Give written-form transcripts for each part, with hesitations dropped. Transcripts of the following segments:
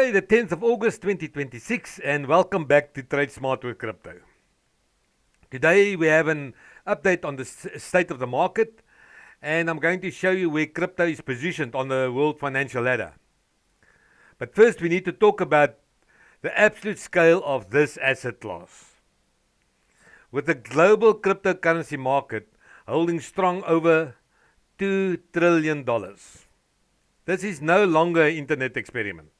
Friday, the 10th of August 2026, and welcome back to Trade Smart with Crypto. Today we have an update on the state of the market, and I'm going to show you where crypto is positioned on the world financial ladder. But first we need to talk about the absolute scale of this asset class. With the global cryptocurrency market holding strong over $2 trillion. This is no longer an internet experiment.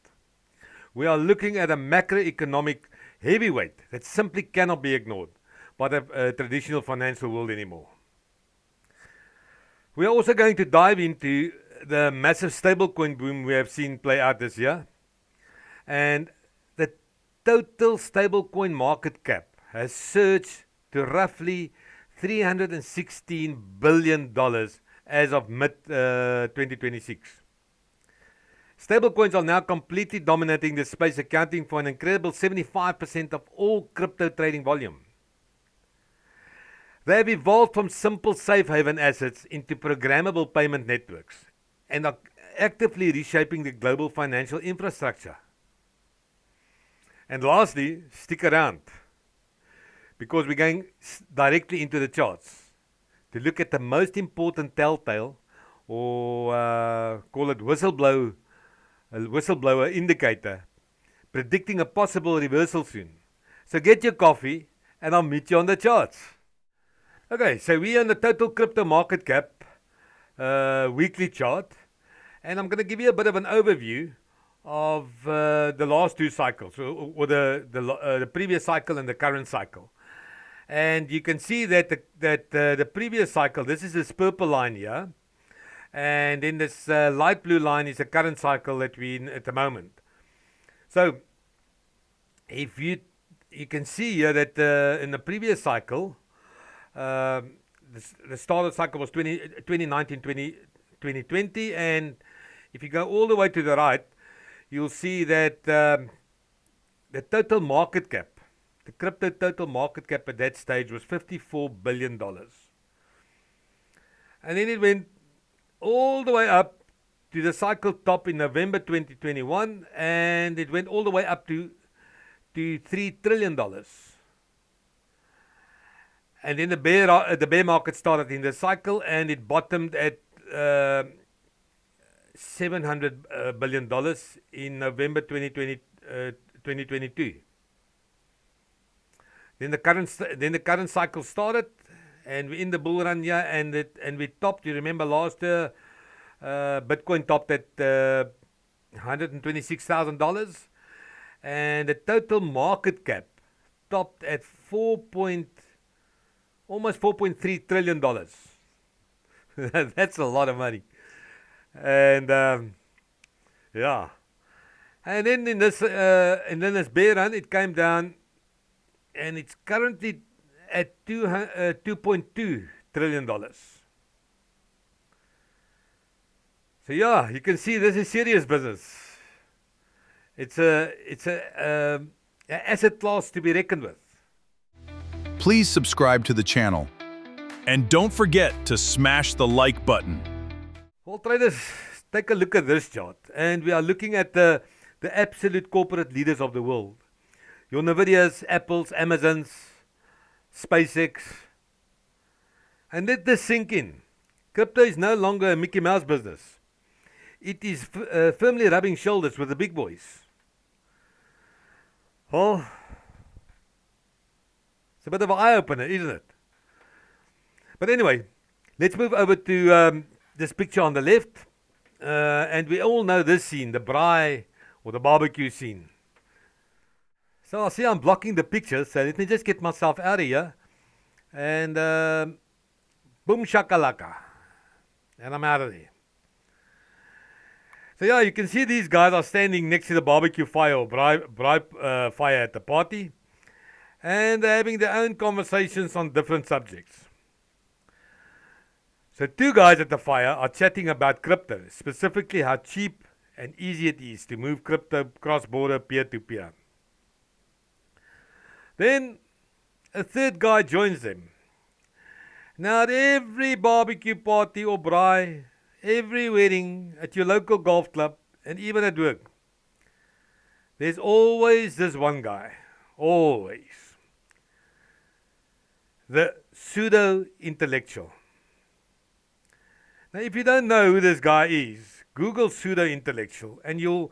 We are looking at a macroeconomic heavyweight that simply cannot be ignored by the traditional financial world anymore. We are also going to dive into the massive stablecoin boom we have seen play out this year. And the total stablecoin market cap has surged to roughly $316 billion as of mid-2026. Stablecoins are now completely dominating this space, accounting for an incredible 75% of all crypto trading volume. They have evolved from simple safe haven assets into programmable payment networks and are actively reshaping the global financial infrastructure. And lastly, stick around, because we're going directly into the charts to look at the most important telltale, or call it whistleblower indicator, predicting a possible reversal soon. So get your coffee and I'll meet you on the charts. Okay, so we are on the total crypto market cap weekly chart, and I'm going to give you a bit of an overview of the last two cycles, or the previous cycle and the current cycle. And you can see that the previous cycle, this is this purple line here, and then this light blue line is the current cycle that we're in at the moment. So if you can see here that in the previous cycle, the start of the cycle was 2019, 2020, and if you go all the way to the right, you'll see that the total market cap, the crypto total market cap at that stage was $54 billion. And then it went all the way up to the cycle top in November 2021, and it went all the way up to $3 trillion. And then the bear market started in the cycle, and it bottomed at $700 billion in November 2022. Then the current cycle started, and we're in the bull run here, and we topped. You remember last year, Bitcoin topped at $126,000, and the total market cap topped at almost $4.3 trillion. That's a lot of money. And yeah, and then in this bear run, it came down, and it's currently at $2.2 trillion. So yeah, you can see this is serious business. It's a asset class to be reckoned with. Please subscribe to the channel. And don't forget to smash the like button. Well, traders, take a look at this chart. And we are looking at the absolute corporate leaders of the world. Your Nvidias, Apples, Amazons, SpaceX. And let this sink in. Crypto is no longer a Mickey Mouse business. It is firmly rubbing shoulders with the big boys. Well, it's a bit of an eye-opener, isn't it? But anyway, let's move over to this picture on the left. And we all know this scene, the braai or the barbecue scene. So I see I'm blocking the picture, so let me just get myself out of here. And boom shakalaka. And I'm out of there. So yeah, you can see these guys are standing next to the barbecue fire or braai fire at the party. And they're having their own conversations on different subjects. So two guys at the fire are chatting about crypto, specifically how cheap and easy it is to move crypto cross-border peer-to-peer. Then a third guy joins them. Now at every barbecue party or braai, every wedding, at your local golf club, and even at work, there's always this one guy, always, the pseudo-intellectual. Now, if you don't know who this guy is, Google pseudo-intellectual and you'll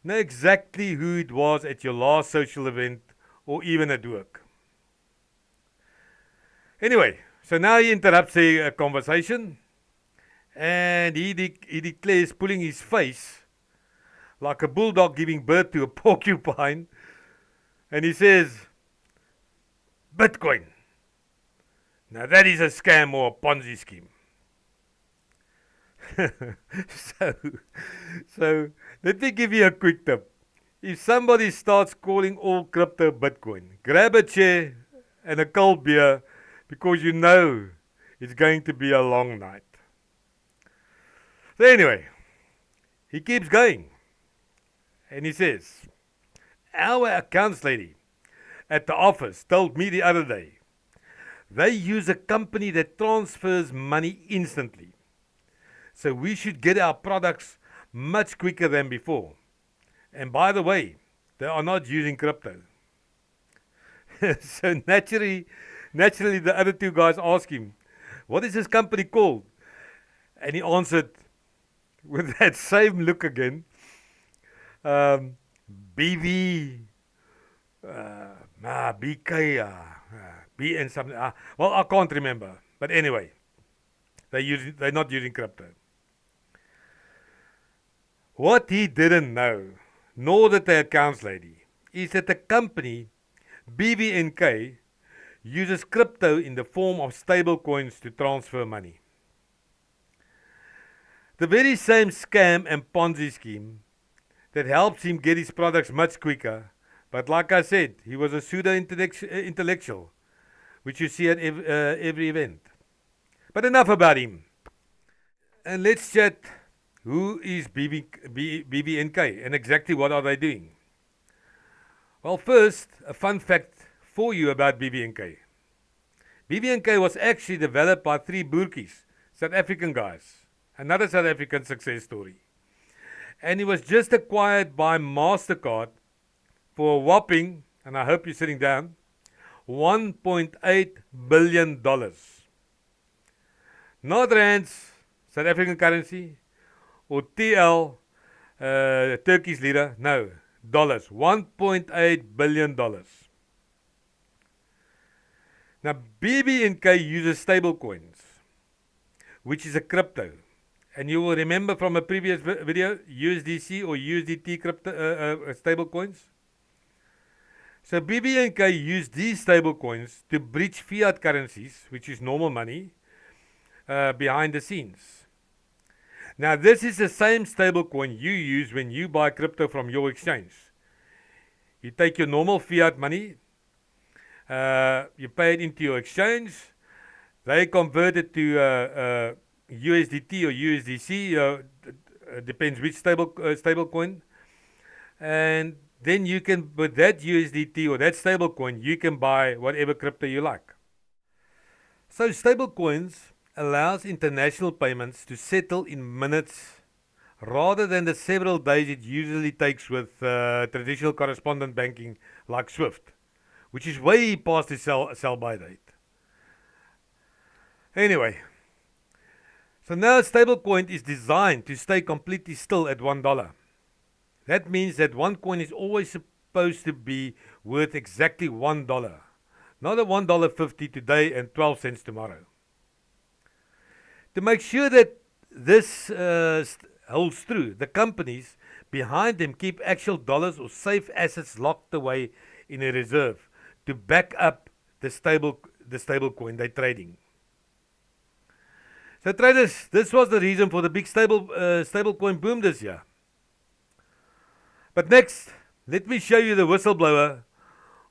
know exactly who it was at your last social event or even at work. Anyway, so now he interrupts a conversation and he declares, pulling his face like a bulldog giving birth to a porcupine, and he says, Bitcoin. Now that is a scam or a Ponzi scheme. so let me give you a quick tip. If somebody starts calling all crypto Bitcoin, grab a chair and a cold beer because you know it's going to be a long night. So anyway, he keeps going and he says, our accounts lady at the office told me the other day they use a company that transfers money instantly. So we should get our products much quicker than before. And by the way, they are not using crypto. So naturally the other two guys ask him, what is this company called? And he answered with that same look again, BV, BK, B and something. Well, I can't remember. But anyway, they're not using crypto. What he didn't know, nor did the accounts lady, is that the company BVNK uses crypto in the form of stable coins to transfer money. The very same scam and Ponzi scheme that helps him get his products much quicker, but like I said, he was a pseudo-intellectual, which you see at every event. But enough about him. And let's chat. Who is BVNK and exactly what are they doing? Well, first, a fun fact for you about BVNK. BVNK was actually developed by three Boertjies, South African guys. Another South African success story. And it was just acquired by MasterCard for a whopping, and I hope you're sitting down, $1.8 billion. Not rands, South African currency, or TL, Turkish lira, no, dollars, $1.8 billion. Now, BVNK uses stable coins, which is a crypto. And you will remember from a previous video, USDC or USDT crypto, stable coins. So BVNK used these stable coins to bridge fiat currencies, which is normal money, behind the scenes. Now, this is the same stable coin you use when you buy crypto from your exchange. You take your normal fiat money, you pay it into your exchange, they convert it to USDT or USDC, depends which stable coin, and then you can, with that USDT or that stable coin, you can buy whatever crypto you like. So stable coins allows international payments to settle in minutes rather than the several days it usually takes with traditional correspondent banking like SWIFT, which is way past the sell-by date. Anyway, so now stablecoin is designed to stay completely still at $1. That means that one coin is always supposed to be worth exactly $1, not at $1.50 today and 12 cents tomorrow. To make sure that this holds true, the companies behind them keep actual dollars or safe assets locked away in a reserve to back up the stable coin they're trading. So traders, this was the reason for the big stable coin boom this year. But next, let me show you the whistleblower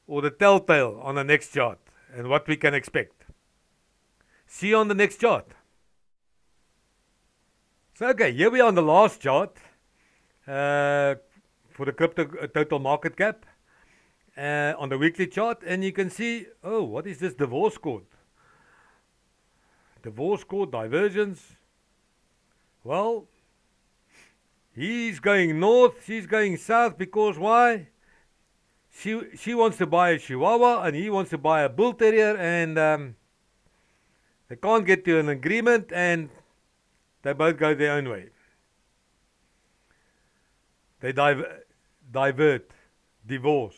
or the telltale on the next chart and what we can expect. See you on the next chart. So okay, here we are on the last chart for the crypto total market cap on the weekly chart, and you can see, oh, what is this divorce court? Divorce court divergence. Well, he's going north, she's going south because why? she wants to buy a Chihuahua and he wants to buy a Bull Terrier, and they can't get to an agreement, and they both go their own way. They divert, divorce,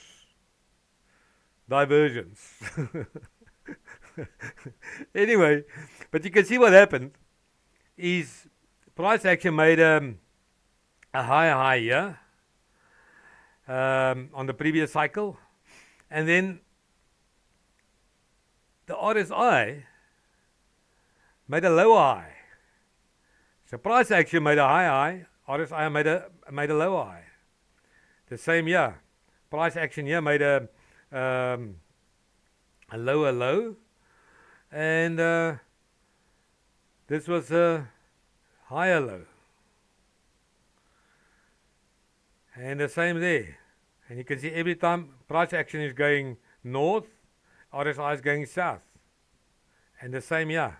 divergence. Anyway, but you can see what happened is price action made a high here on the previous cycle, and then the RSI made a lower high. So price action made a high, RSI made a lower high. The same year, price action here made a lower low, and this was a higher low. And the same there. And you can see every time price action is going north, RSI is going south. And the same here.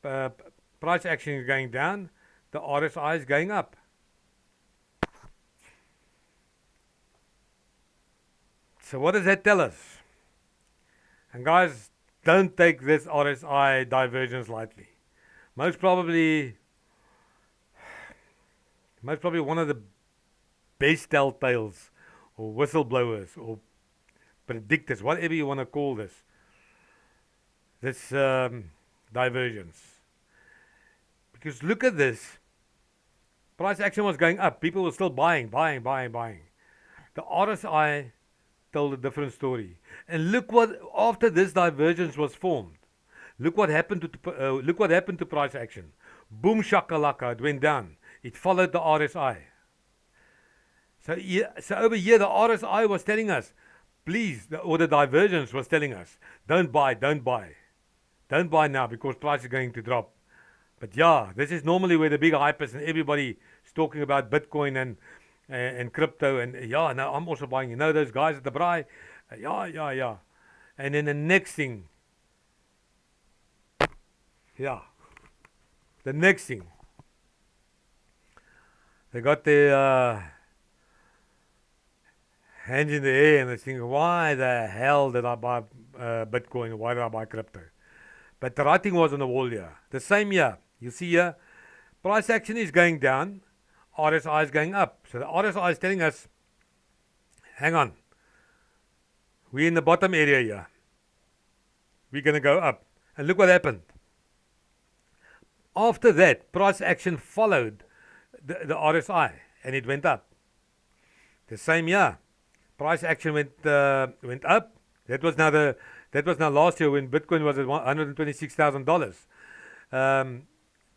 Price action is going down, the RSI is going up. So what does that tell us? And guys, don't take this RSI divergence lightly. Most probably one of the best telltales or whistleblowers or predictors, whatever you want to call this divergence. Because look at this. Price action was going up. People were still buying. The RSI told a different story. And look what, after this divergence was formed, look what happened to price action. Boom shakalaka, it went down. It followed the RSI. So over here, the RSI was telling us, please, or the divergence was telling us, don't buy. Don't buy now because price is going to drop. But yeah, this is normally where the big hype is and everybody is talking about Bitcoin and crypto. And yeah, now I'm also buying. You know those guys at the braai? Yeah. And then the next thing, they got their hands in the air and they think, why the hell did I buy Bitcoin? Why did I buy crypto? But the writing was on the wall here. The same year, you see here, price action is going down, RSI is going up. So the RSI is telling us, hang on, we're in the bottom area here. We're going to go up. And look what happened. After that, price action followed the RSI and it went up. The same year, price action went up. That was now last year when Bitcoin was at $126,000.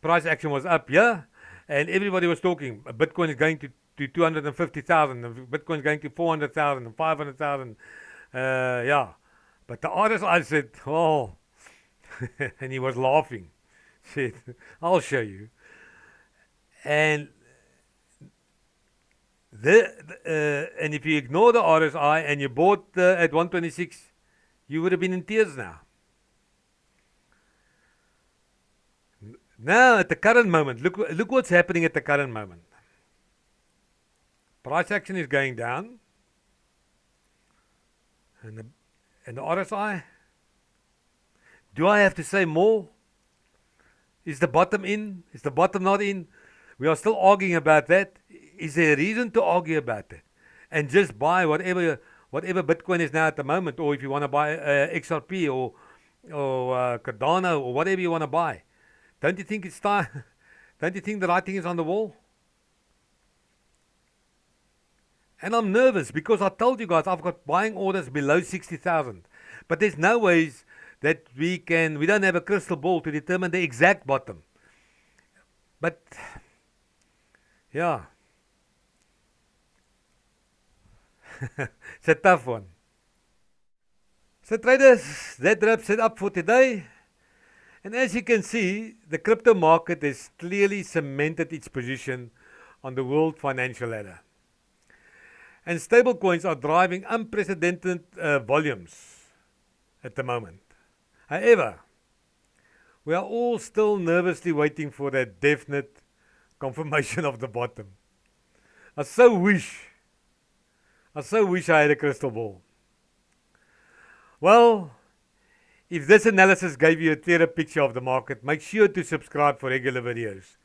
Price action was up, and everybody was talking. Bitcoin is going to 250,000. Bitcoin is going to 400,000 and 500,000. But the RSI said, oh, and he was laughing. Said, I'll show you. And and if you ignore the RSI and you bought at 126, you would have been in tears now. Now, at the current moment, look what's happening at the current moment. Price action is going down. And the RSI, do I have to say more? Is the bottom in? Is the bottom not in? We are still arguing about that. Is there a reason to argue about that? And just buy whatever Bitcoin is now at the moment, or if you want to buy XRP or Cardano or whatever you want to buy. Don't you think it's time? Don't you think the writing is on the wall? And I'm nervous because I told you guys I've got buying orders below 60,000. But there's no ways that we don't have a crystal ball to determine the exact bottom. But, yeah. It's a tough one. So traders, that wraps it up for today. And as you can see, the crypto market has clearly cemented its position on the world financial ladder. And stablecoins are driving unprecedented volumes at the moment. However, we are all still nervously waiting for that definite confirmation of the bottom. I so wish I so wish I had a crystal ball. Well, if this analysis gave you a clearer picture of the market, make sure to subscribe for regular videos.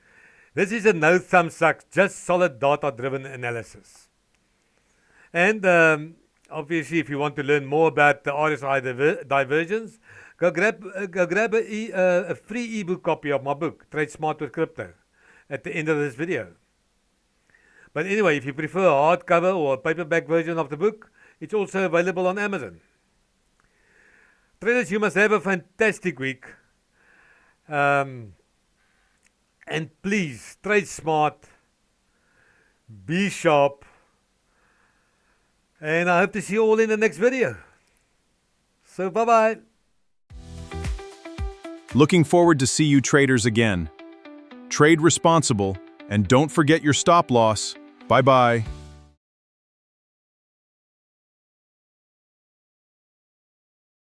This is a no thumbs sucks, just solid data-driven analysis. And obviously, if you want to learn more about the RSI Divergence, go grab a free ebook copy of my book, Trade Smart with Crypto, at the end of this video. But anyway, if you prefer a hardcover or a paperback version of the book, it's also available on Amazon. Traders, you must have a fantastic week. And please, trade smart, be sharp, and I hope to see you all in the next video. So bye-bye. Looking forward to see you traders again. Trade responsible, and don't forget your stop loss. Bye-bye.